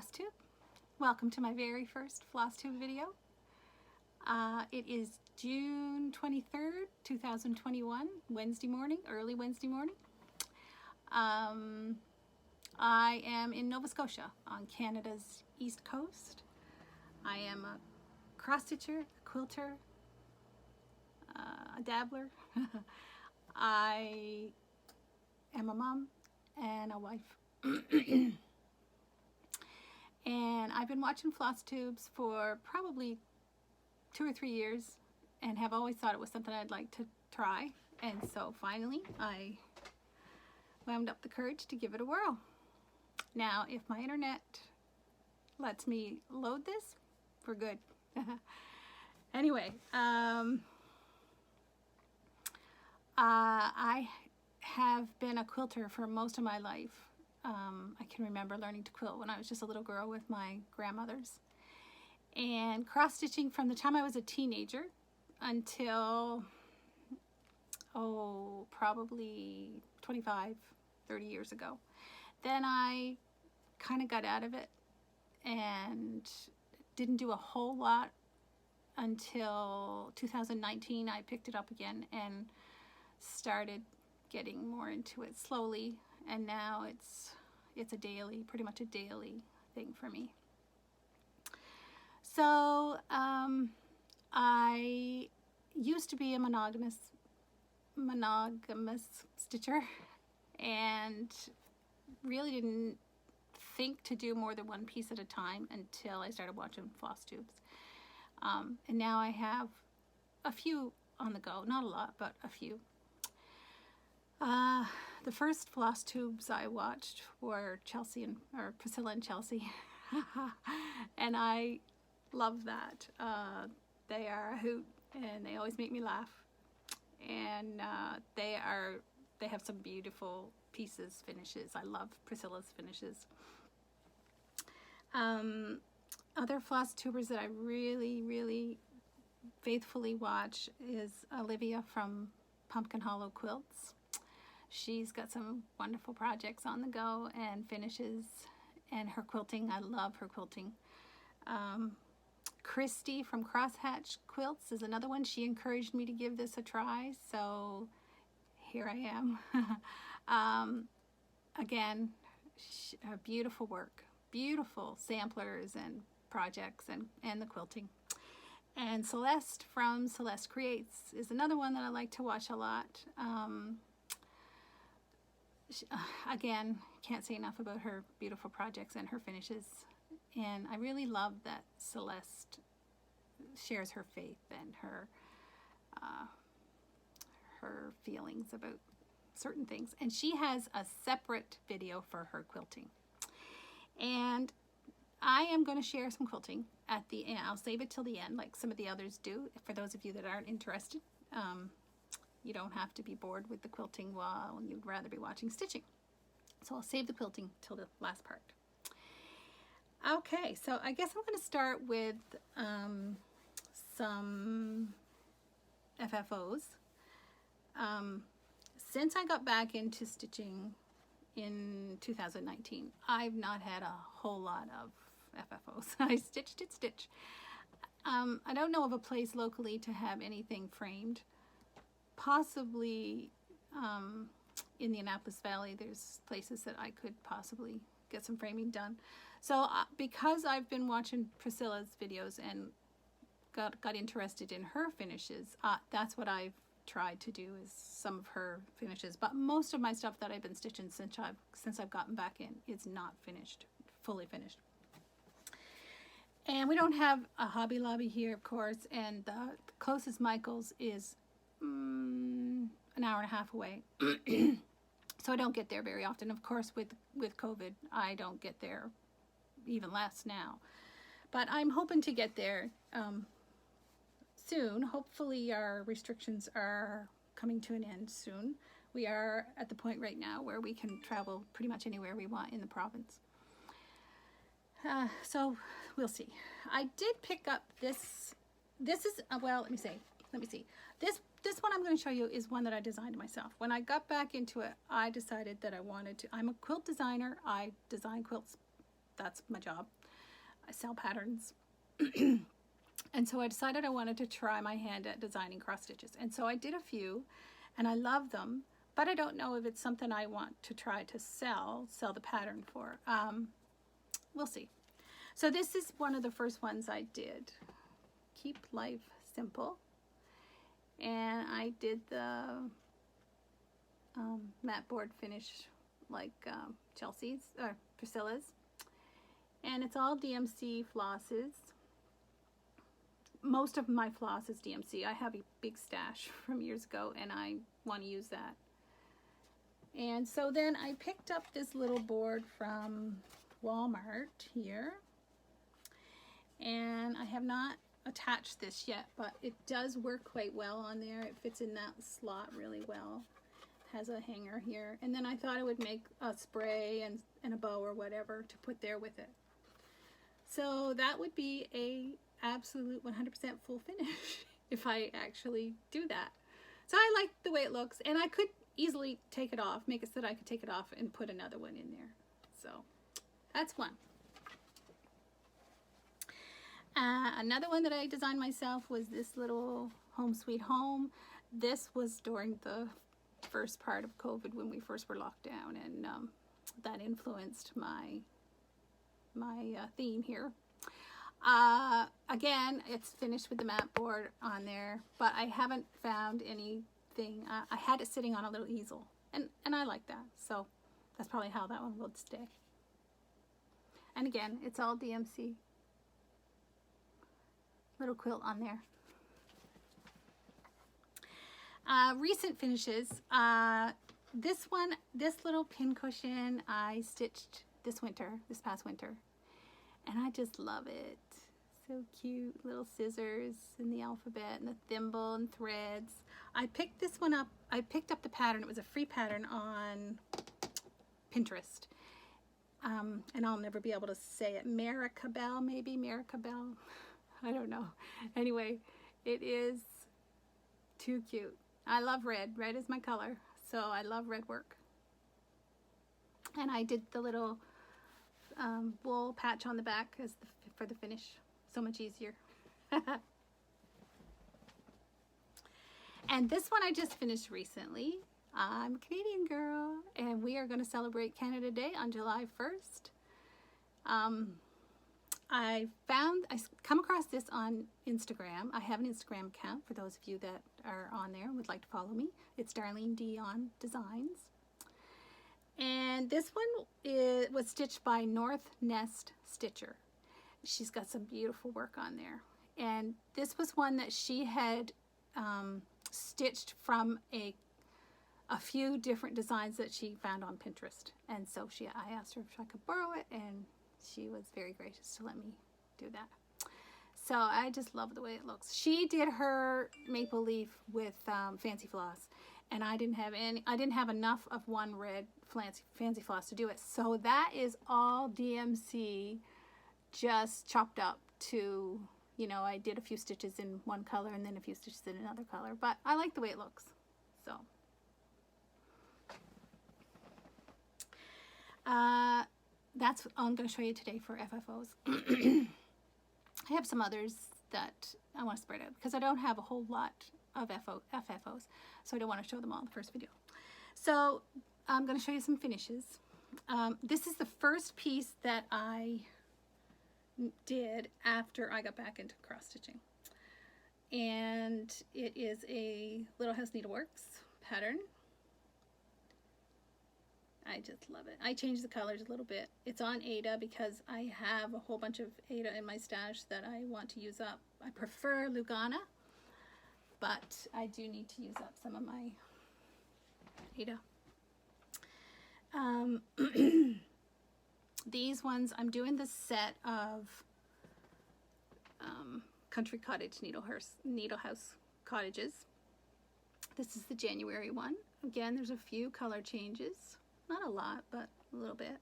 Flosstube. Welcome to my very first Flosstube video. It is June 23rd, 2021, Wednesday morning, early Wednesday morning. I am in Nova Scotia on Canada's east coast. I am a cross-stitcher, a quilter, a dabbler. I am a mom and a wife. And I've been watching Flosstubes for probably 2 or 3 years and have always thought it was something I'd like to try. And so finally I wound up the courage to give it a whirl. Now, if my internet lets me load this, we're good. Anyway, I have been a quilter for most of my life. I can remember learning to quilt when I was just a little girl with my grandmothers, and cross-stitching from the time I was a teenager until, probably 25, 30 years ago. Then I kind of got out of it and didn't do a whole lot until 2019. I picked it up again and started getting more into it slowly, and now it's a daily, pretty much a daily thing for me. So I used to be a monogamous stitcher and really didn't think to do more than one piece at a time until I started watching Flosstubes. And now I have a few on the go, not a lot, but a few. The first Flosstubes I watched were Priscilla and Chelsea, and I love that. They are a hoot, and they always make me laugh. And they have some beautiful pieces, finishes. I love Priscilla's finishes. Other Flosstubers that I really, really faithfully watch is Olivia from Pumpkin Hollow Quilts. She's got some wonderful projects on the go and finishes, and her quilting, I love her quilting. Christy from Crosshatch Quilts is another one. She encouraged me to give this a try, so here I am. Again, beautiful work, beautiful samplers and projects and the quilting. And Celeste from Celeste Creates is another one that I like to watch a lot. Again, can't say enough about her beautiful projects and her finishes. And I really love that Celeste shares her faith and her feelings about certain things. And she has a separate video for her quilting. And I am going to share some quilting at the end. I'll save it till the end, like some of the others do. For those of you that aren't interested, you don't have to be bored with the quilting while you'd rather be watching stitching. So I'll save the quilting till the last part. Okay, so I guess I'm going to start with some FFOs. Since I got back into stitching in 2019, I've not had a whole lot of FFOs. I stitch. I don't know of a place locally to have anything framed. Possibly in the Annapolis Valley, there's places that I could possibly get some framing done. So because I've been watching Priscilla's videos and got interested in her finishes, that's what I've tried to do, is some of her finishes. But most of my stuff that I've been stitching since I've gotten back in is not finished, fully finished. And we don't have a Hobby Lobby here, of course, and the closest Michael's is an hour and a half away. So I don't get there very often. Of course, with COVID, I don't get there, even less now. But I'm hoping to get there soon. Hopefully our restrictions are coming to an end soon. We are at the point right now where we can travel pretty much anywhere we want in the province. So we'll see. I did pick up this. This is, well, let me see. This one I'm going to show you is one that I designed myself. When I got back into it, I decided that I wanted to, I'm a quilt designer. I design quilts that's my job. I sell patterns. And so I decided I wanted to try my hand at designing cross stitches. And so I did a few, and I love them, but I don't know if it's something I want to try to sell the pattern for. We'll see. So this is one of the first ones I did. Keep life simple. And I did the mat board finish like Chelsea's or Priscilla's. And it's all DMC flosses. Most of my floss is DMC. I have a big stash from years ago and I want to use that. And so then I picked up this little board from Walmart here. And I have not attached this yet, but it does work quite well on there. It fits in that slot really well. It has a hanger here. And then I thought I would make a spray and a bow or whatever to put there with it. So that would be a absolute 100% full finish if I actually do that. So I like the way it looks, and I could easily take it off, make it so that I could take it off and put another one in there. So that's one. Another one that I designed myself was this little Home Sweet Home. This was during the first part of COVID when we first were locked down, and that influenced my theme here. Again, it's finished with the mat board on there, but I haven't found anything. I had it sitting on a little easel, and I like that, so that's probably how that one will stay. And again, it's all DMC. Little quilt on there. Recent finishes. This little pincushion I stitched this past winter, and I just love it. So cute, little scissors and the alphabet and the thimble and threads. I picked this one up. I picked up the pattern. It was a free pattern on Pinterest. And I'll never be able to say it. Maracabelle, maybe Maracabelle. I don't know. Anyway, it is too cute. I love red. Red is my color, so I love red work. And I did the little wool patch on the back for the finish. So much easier. And this one I just finished recently. I'm a Canadian girl, and we are going to celebrate Canada Day on July 1st. I come across this on Instagram. I have an Instagram account for those of you that are on there and would like to follow me. It's Darlene Dion Designs. And this one was stitched by North Nest Stitcher. She's got some beautiful work on there. And this was one that she had stitched from a few different designs that she found on Pinterest. And so I asked her if I could borrow it, and she was very gracious to let me do that. So I just love the way it looks. She did her maple leaf with fancy floss, and I didn't have enough of one red fancy floss to do it. So that is all DMC, just chopped up to, you know, I did a few stitches in one color and then a few stitches in another color, but I like the way it looks. So that's what I'm going to show you today for FFOs. I have some others that I want to spread out because I don't have a whole lot of FFOs, so I don't want to show them all in the first video. So I'm going to show you some finishes. This is the first piece that I did after I got back into cross stitching, and it is a Little House Needleworks pattern. I just love it. I changed the colors a little bit. It's on Ada because I have a whole bunch of Ada in my stash that I want to use up. I prefer Lugana, but I do need to use up some of my Ada. These ones, I'm doing the set of Country Cottage Needle House Cottages. This is the January one. Again, there's a few color changes. Not a lot, but a little bit.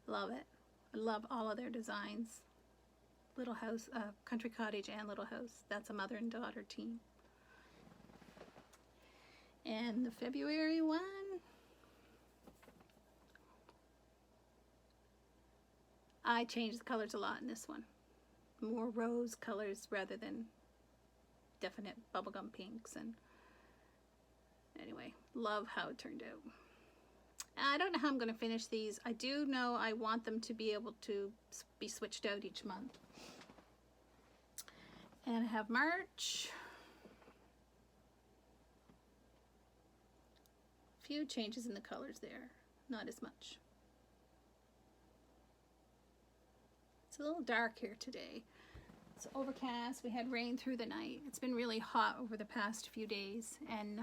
Love it. I love all of their designs. Little House, Country Cottage and Little House. That's a mother and daughter team. And the February one. I changed the colors a lot in this one. More rose colors rather than definite bubblegum pinks. And anyway, love how it turned out. I don't know how I'm going to finish these. I do know I want them to be able to be switched out each month. And I have March. Few changes in the colors there, not as much. It's a little dark here today. It's overcast. We had rain through the night. It's been really hot over the past few days, and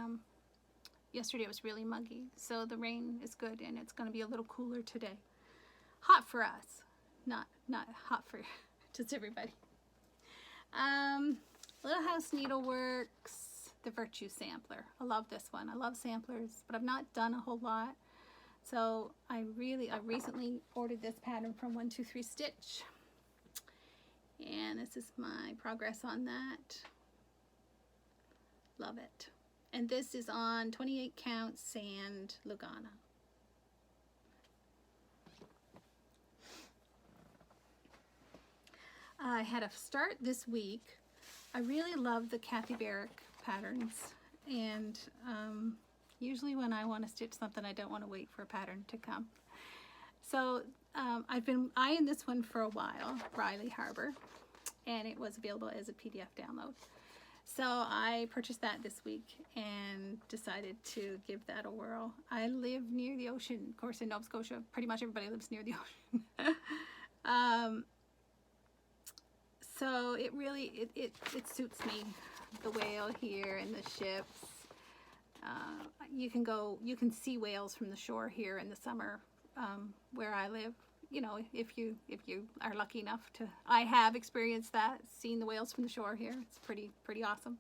yesterday was really muggy. So the rain is good, and it's going to be a little cooler today. Hot for us, not hot for just everybody. Little House Needleworks, the Virtue Sampler. I love this one. I love samplers, but I've not done a whole lot. So I recently ordered this pattern from 123 Stitch. And this is my progress on that. Love it. And this is on 28 count sand Lugana. I had a start this week. I really love the Kathy Barrick patterns, and usually when I want to stitch something, I don't want to wait for a pattern to come. So I've been eyeing this one for a while, Riley Harbor, and it was available as a PDF download. So I purchased that this week and decided to give that a whirl. I live near the ocean, of course, in Nova Scotia. Pretty much everybody lives near the ocean. So it really, it suits me. The whale here and the ships. You can see whales from the shore here in the summer where I live. You know, if you are lucky enough to, I have experienced that, seeing the whales from the shore here. It's pretty awesome.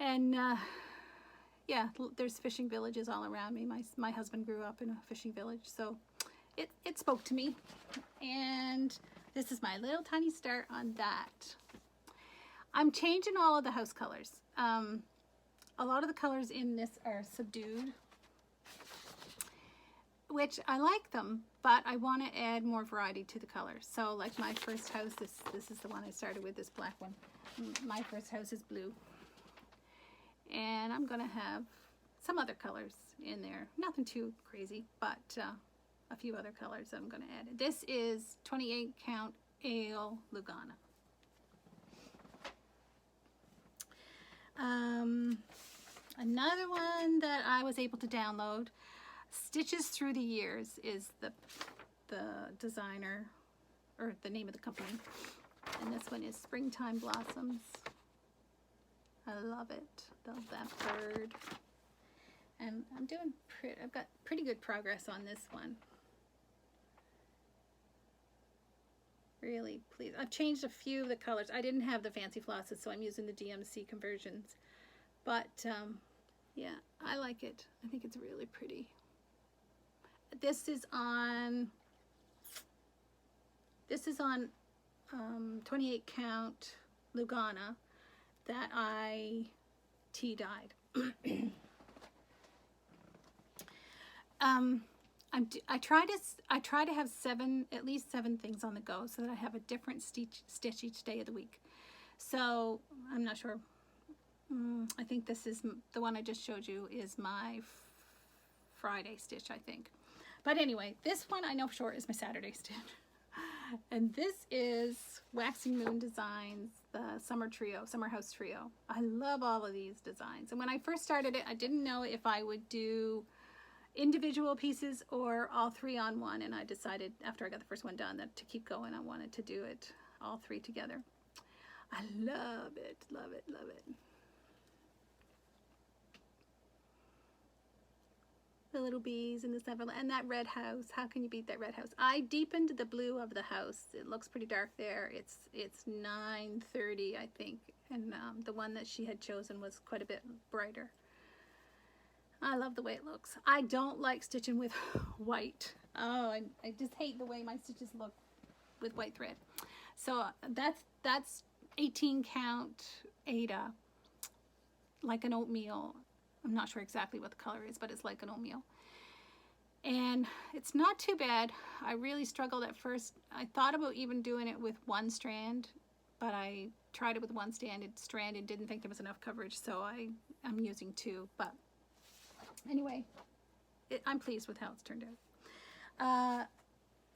And yeah, there's fishing villages all around me. My husband grew up in a fishing village, so it spoke to me. And this is my little tiny start on that. I'm changing all of the house colors. A lot of the colors in this are subdued, which I like them, but I want to add more variety to the colors. So like my first house, this is the one I started with, this black one. My first house is blue. And I'm gonna have some other colors in there. Nothing too crazy, but a few other colors I'm gonna add. This is 28 count Ale Lugana. Another one that I was able to download, Stitches Through the Years is the designer, or the name of the company. And this one is Springtime Blossoms. I love it. Love that bird. And I've got pretty good progress on this one. Really pleased. I've changed a few of the colors. I didn't have the fancy flosses, so I'm using the DMC conversions. But yeah, I like it. I think it's really pretty. This is on 28 count Lugana that I tea-dyed. I try to have at least seven things on the go, so that I have a different stitch each day of the week. So I'm not sure. I think this is the one I just showed you is my Friday stitch, I think. But anyway, this one I know for sure is my Saturday stitch. And this is Waxing Moon Designs, the Summer House Trio. I love all of these designs. And when I first started it, I didn't know if I would do individual pieces or all three on one, and I decided after I got the first one done that to keep going I wanted to do it all three together. I love it, love it, love it. The little bees and the stuff, and that red house. How can you beat that red house? I deepened the blue of the house. It looks pretty dark there. It's 9:30, I think, and the one that she had chosen was quite a bit brighter. I love the way it looks. I don't like stitching with white. Oh, I just hate the way my stitches look with white thread. So that's 18 count Ada, like an oatmeal. I'm not sure exactly what the color is, but it's like an oatmeal. And it's not too bad. I really struggled at first. I thought about even doing it with one strand, but I tried it with one strand and didn't think there was enough coverage, so I'm using two. But anyway, I'm pleased with how it's turned out.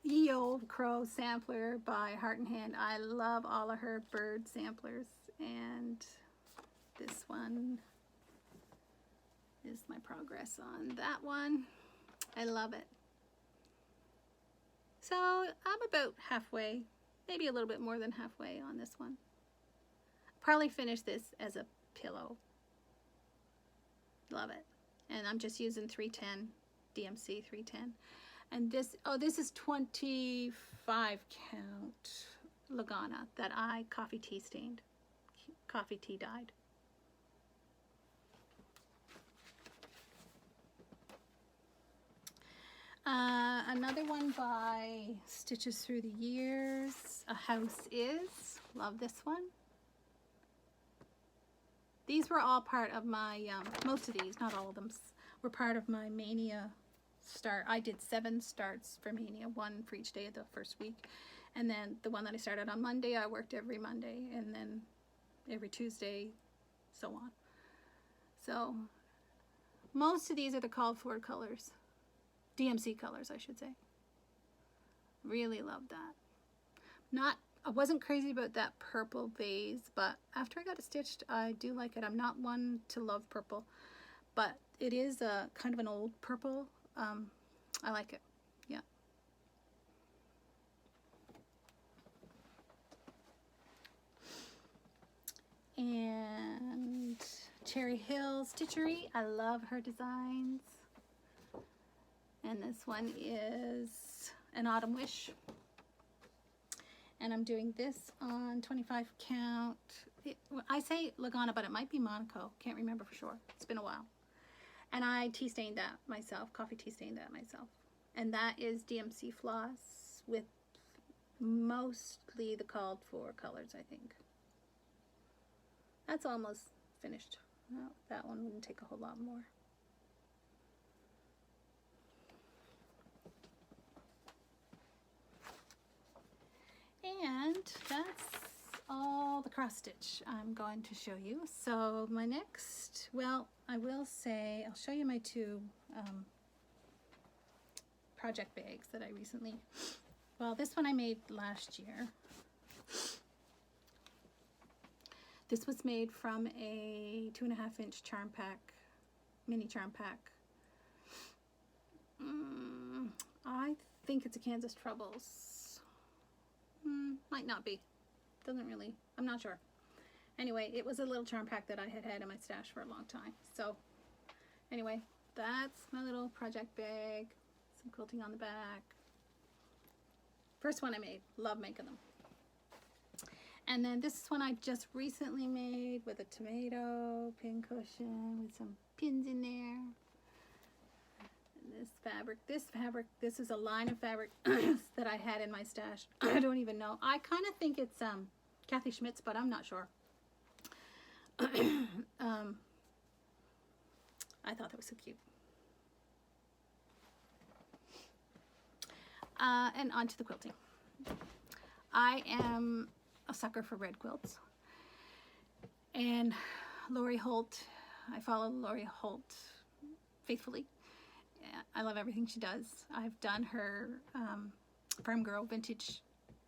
Ye Old Crow sampler by Heart and Hand. I love all of her bird samplers, and this one is my progress on that one. I love it. So I'm about halfway, maybe a little bit more than halfway on this one. Probably finish this as a pillow. Love it. And I'm just using 310, DMC 310. And this, oh, this is 25 count Lagana that I coffee tea stained, coffee tea dyed. Another one by Stitches Through the Years, A House Is. Love this one. These were all part of my, most of these, not all of them, were part of my Mania start. I did 7 starts for Mania, 1 for each day of the first week. And then the one that I started on Monday, I worked every Monday, and then every Tuesday, so on. So most of these are the called for colors. DMC colors, I should say. Really love that. I wasn't crazy about that purple vase, but after I got it stitched, I do like it. I'm not one to love purple, but it is a kind of an old purple. I like it. Yeah. And Cherry Hill Stitchery. I love her designs. And this one is an Autumn Wish. And I'm doing this on 25 count. I say Lagana, but it might be Monaco. Can't remember for sure. It's been a while. And I tea stained that myself, coffee tea stained that myself. And that is DMC floss with mostly the called for colors, I think. That's almost finished. Well, that one wouldn't take a whole lot more. And that's all the cross stitch I'm going to show you. So my next, well, I will say, I'll show you my 2 project bags that I recently, well, this one I made last year. This was made from a 2.5-inch charm pack, mini charm pack. I think it's a Kansas Troubles. Might not be. Doesn't really, I'm not sure. Anyway, it was a little charm pack that I had had in my stash for a long time. So anyway, that's my little project bag. Some quilting on the back. First one I made. Love making them. And then this one I just recently made with a tomato pincushion with some pins in there. This is a line of fabric that I had in my stash. I don't even know. I kind of think it's Kathy Schmidt's, but I'm not sure. I thought that was so cute. And on to the quilting. I am a sucker for red quilts. And Lori Holt, I follow Lori Holt faithfully. I love everything she does. I've done her Farm Girl vintage.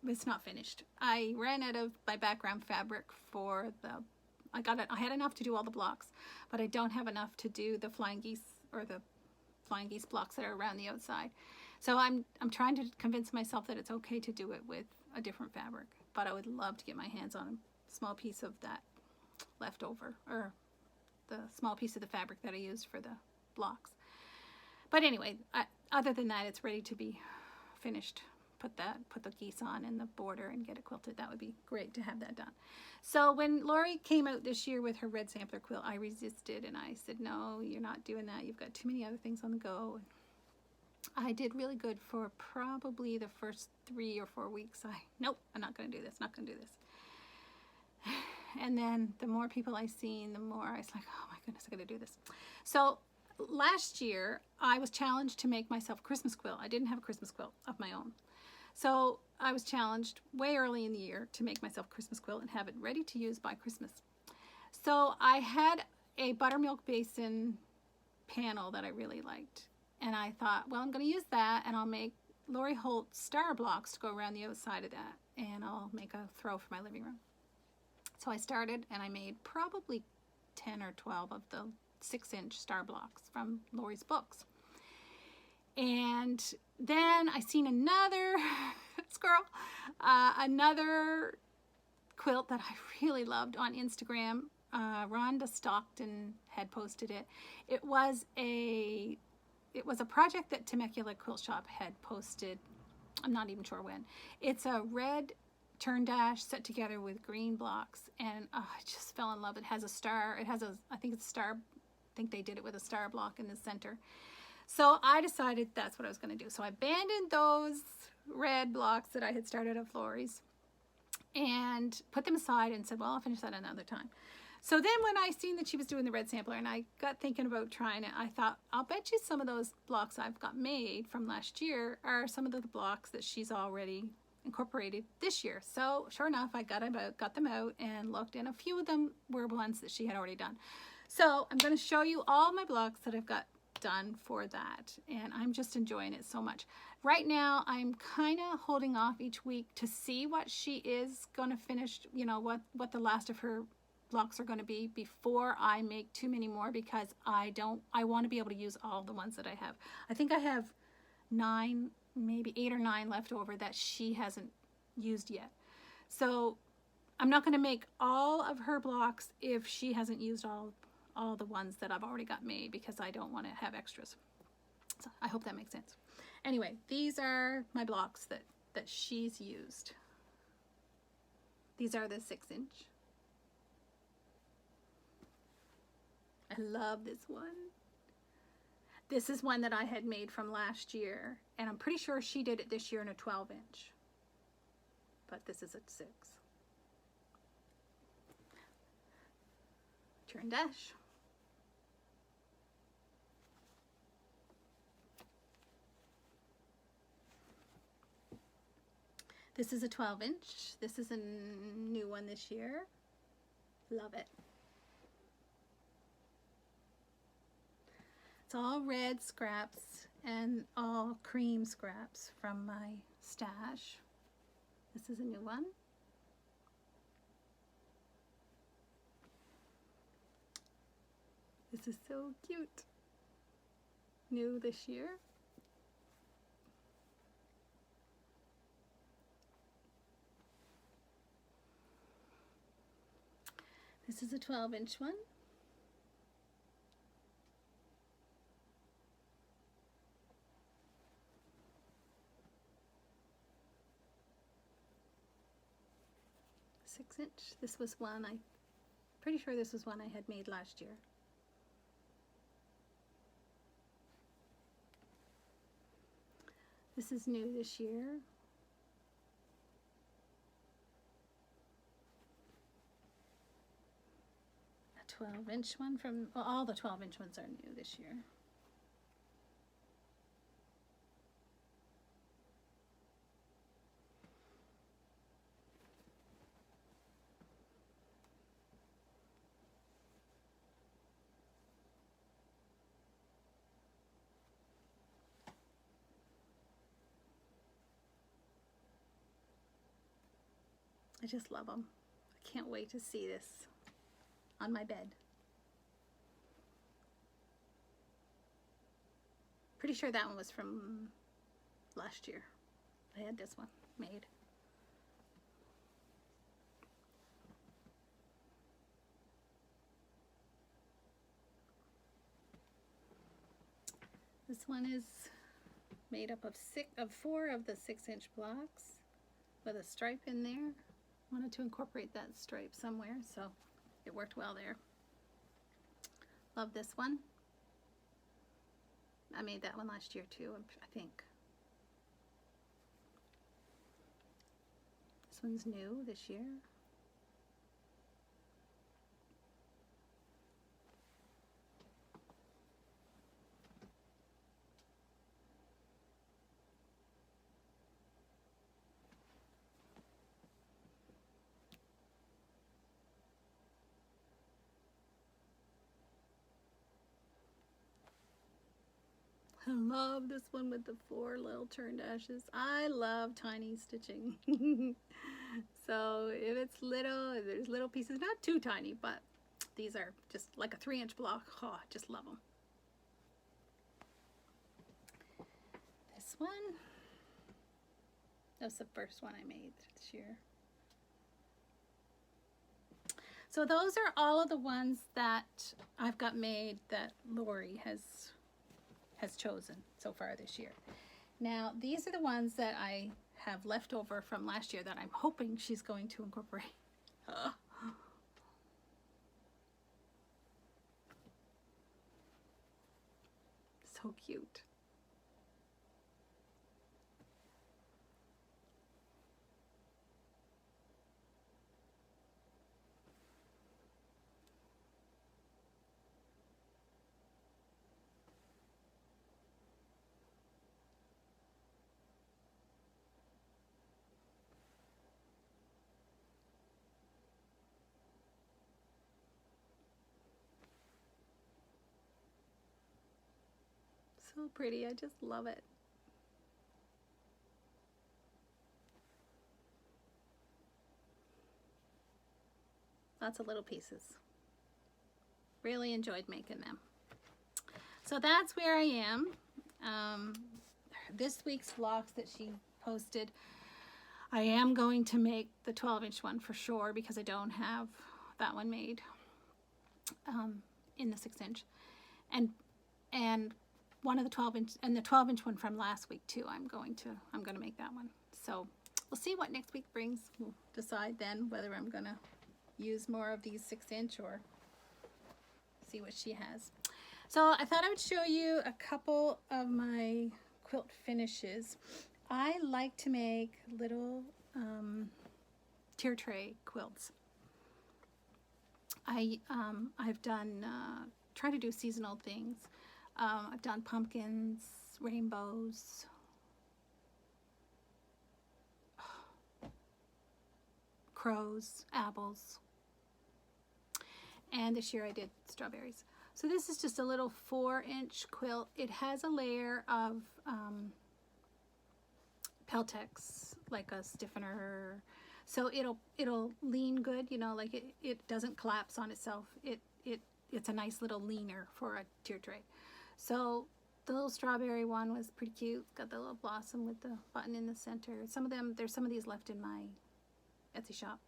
It's not finished. I ran out of my background fabric for the, I had enough to do all the blocks, but I don't have enough to do the flying geese or the flying geese blocks that are around the outside. So I'm trying to convince myself that it's okay to do it with a different fabric, but I would love to get my hands on a small piece of that leftover, or the small piece of the fabric that I used for the blocks. But anyway, other than that, it's ready to be finished. Put the geese on and the border and get it quilted. That would be great to have that done. So when Lori came out this year with her red sampler quilt, I resisted and I said, no, you're not doing that. You've got too many other things on the go. I did really good for probably the first 3 or 4 weeks. Nope, I'm not going to do this, not going to do this. And then the more people I seen, the more I was like, oh my goodness, I got to do this. So last year I was challenged to make myself a Christmas quilt. I didn't have a Christmas quilt of my own. So I was challenged way early in the year to make myself a Christmas quilt and have it ready to use by Christmas. So I had a buttermilk basin panel that I really liked. And I thought, well, I'm going to use that, and I'll make Lori Holt star blocks to go around the outside of that. And I'll make a throw for my living room. So I started, and I made probably 10 or 12 of the 6-inch star blocks from Lori's books. And then I seen another squirrel, another quilt that I really loved on Instagram. Rhonda Stockton had posted it. It was a project that Temecula Quilt Shop had posted. I'm not even sure when. It's a red turn dash set together with green blocks, and I just fell in love. It has a star. It has I think it's a star. I think they did it with a star block in the center. So I decided that's what I was going to do. So I abandoned those red blocks that I had started of Lori's and put them aside and said, well, I'll finish that another time. So then when I seen that she was doing the red sampler and I got thinking about trying it, I thought, I'll bet you some of those blocks I've got made from last year are some of the blocks that she's already incorporated this year. So sure enough, I got them out and looked, and a few of them were ones that she had already done. So I'm going to show you all my blocks that I've got done for that, and I'm just enjoying it so much. Right now, I'm kind of holding off each week to see what she is going to finish, you know, what the last of her blocks are going to be before I make too many more, because I want to be able to use all the ones that I have. I think I have 9, maybe 8 or 9 left over that she hasn't used yet. So I'm not going to make all of her blocks if she hasn't used all the ones that I've already got made, because I don't want to have extras. So I hope that makes sense. Anyway, these are my blocks that she's used. These are the 6-inch. I love this one. This is one that I had made from last year, and I'm pretty sure she did it this year in a 12-inch. But this is a 6. Turn dash. This is a 12-inch. This is a new one this year. Love it. It's all red scraps and all cream scraps from my stash. This is a new one. This is so cute. New this year. This is a 12-inch one. Inch. This was one, I'm pretty sure this was one I had made last year. This is new this year. A 12-inch one from, well, all the 12-inch ones are new this year. I just love them. I can't wait to see this on my bed. Pretty sure that one was from last year. I had this one made. This one is made up of 4 of the 6-inch blocks with a stripe in there. Wanted to incorporate that stripe somewhere, so it worked well there. Love this one. I made that one last year too, I think. This one's new this year. I love this one with the 4 little turn dashes. I love tiny stitching. So if it's little, there's little pieces, not too tiny, but these are just like a 3-inch block. Oh, I just love them. This one, that was the first one I made this year. So those are all of the ones that I've got made that Lori has chosen so far this year. Now these are the ones that I have left over from last year that I'm hoping she's going to incorporate. So cute. So pretty, I just love it. Lots of little pieces. Really enjoyed making them. So that's where I am. This week's vlogs that she posted, I am going to make the 12-inch one for sure because I don't have that one made in the 6-inch. And one of the 12-inch and the 12-inch one from last week too. I'm going to make that one. So we'll see what next week brings. We'll decide then whether I'm gonna use more of these 6-inch or see what she has. So I thought I would show you a couple of my quilt finishes. I like to make little tier tray quilts. I've done try to do seasonal things. I've done pumpkins, rainbows, crows, apples, and this year I did strawberries. So this is just a little 4-inch quilt. It has a layer of Peltex, like a stiffener, so it'll lean good, you know, like it doesn't collapse on itself. It's a nice little leaner for a tier tray. So the little strawberry one was pretty cute. It's got the little blossom with the button in the center. Some of them, there's some of these left in my Etsy shop.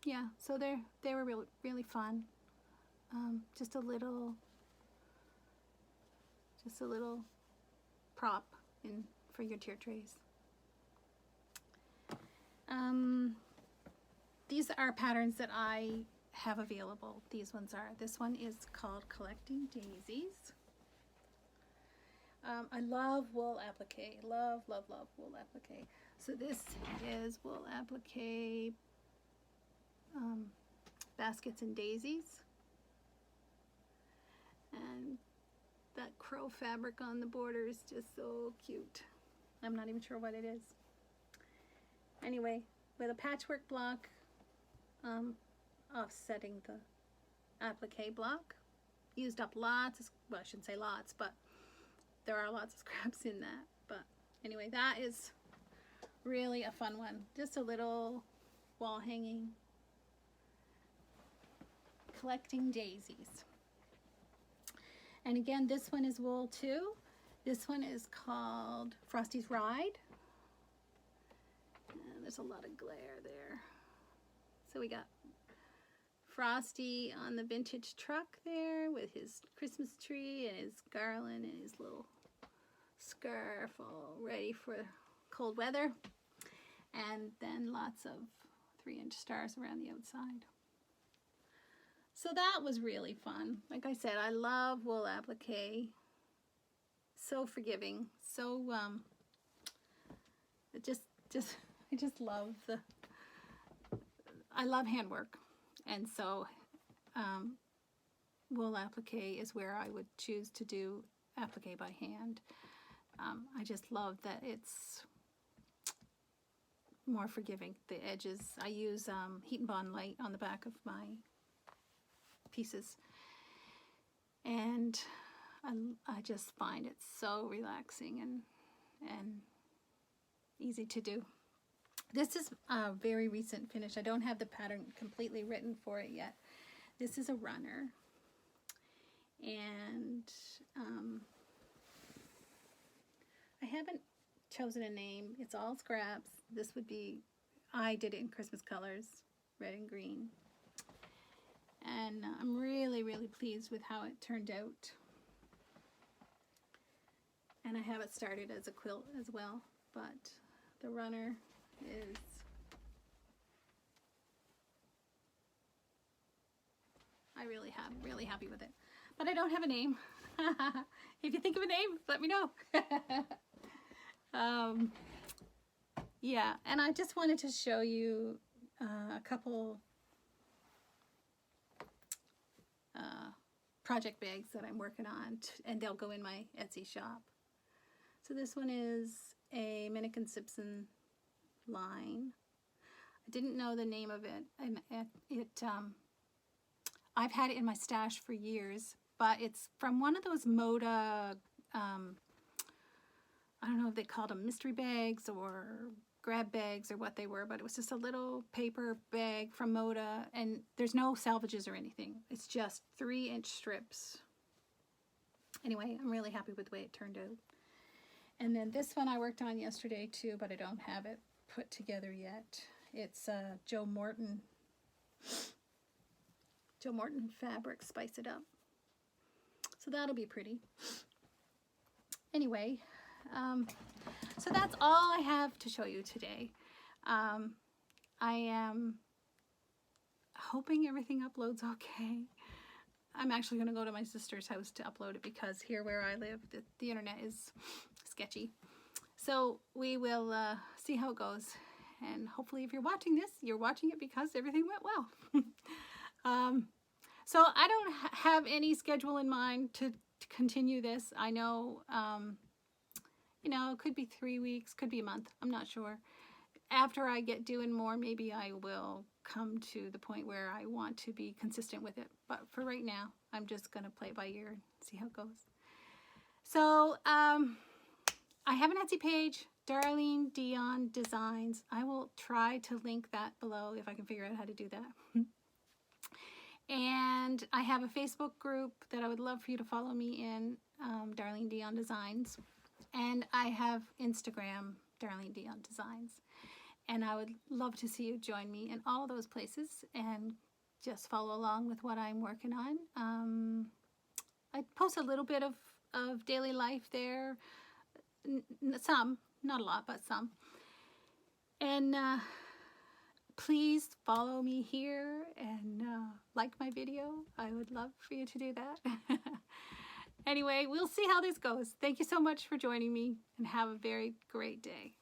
Yeah, so they were really fun. Just a little prop in for your tier trays. These are patterns that I have available. These ones are. This one is called Collecting Daisies. I love wool applique. Love wool applique. So this is wool applique baskets and daisies. And that crow fabric on the border is just so cute. I'm not even sure what it is. Anyway, with a patchwork block offsetting the applique block. Used up lots of, well, I shouldn't say lots, but there are lots of scraps in that. But anyway, that is really a fun one. Just a little wall hanging. Collecting Daisies. And again, this one is wool too. This one is called Frostys Ride. And there's a lot of glare there. So we got Frosty on the vintage truck there with his Christmas tree and his garland and his little scarf all ready for cold weather. And then lots of 3-inch stars around the outside. So that was really fun. Like I said, I love wool applique. So forgiving. So I just love I love handwork. And so wool applique is where I would choose to do applique by hand. I just love that it's more forgiving. The edges, I use Heat and Bond Light on the back of my pieces. And I just find it so relaxing and easy to do. This is a very recent finish. I don't have the pattern completely written for it yet. This is a runner, and I haven't chosen a name. It's all scraps. This would be, I did it in Christmas colors, red and green. And I'm really, really pleased with how it turned out. And I have it started as a quilt as well, but the runner is really happy with it. But I don't have a name. If you think of a name, let me know. Yeah, and I just wanted to show you a couple project bags that I'm working on, and they'll go in my Etsy shop. So this one is a Minnick & Simpson line. I didn't know the name of it, and I've had it in my stash for years, but it's from one of those Moda, I don't know if they called them mystery bags or grab bags or what they were, but it was just a little paper bag from Moda, and there's no salvages or anything. It's just 3-inch strips. Anyway, I'm really happy with the way it turned out. And then this one I worked on yesterday too, but I don't have it put together yet. It's Joe Morton fabric, Spice It Up. So that'll be pretty. Anyway, so that's all I have to show you today. I am hoping everything uploads okay. I'm actually going to go to my sister's house to upload it because here where I live, the internet is sketchy. So we will see how it goes. And hopefully if you're watching this, you're watching it because everything went well. So I don't have any schedule in mind to continue this. I know, you know, it could be 3 weeks, could be a month. I'm not sure. After I get doing more, maybe I will come to the point where I want to be consistent with it. But for right now, I'm just going to play it by ear and see how it goes. So I have an Etsy page, Darlene Dion Designs. I will try to link that below if I can figure out how to do that. And I have a Facebook group that I would love for you to follow me in, Darlene Dion Designs. And I have Instagram, Darlene Dion Designs. And I would love to see you join me in all of those places and just follow along with what I'm working on. I post a little bit of daily life there. Some, not a lot, but some. And please follow me here and like my video. I would love for you to do that. Anyway, we'll see how this goes. Thank you so much for joining me and have a very great day.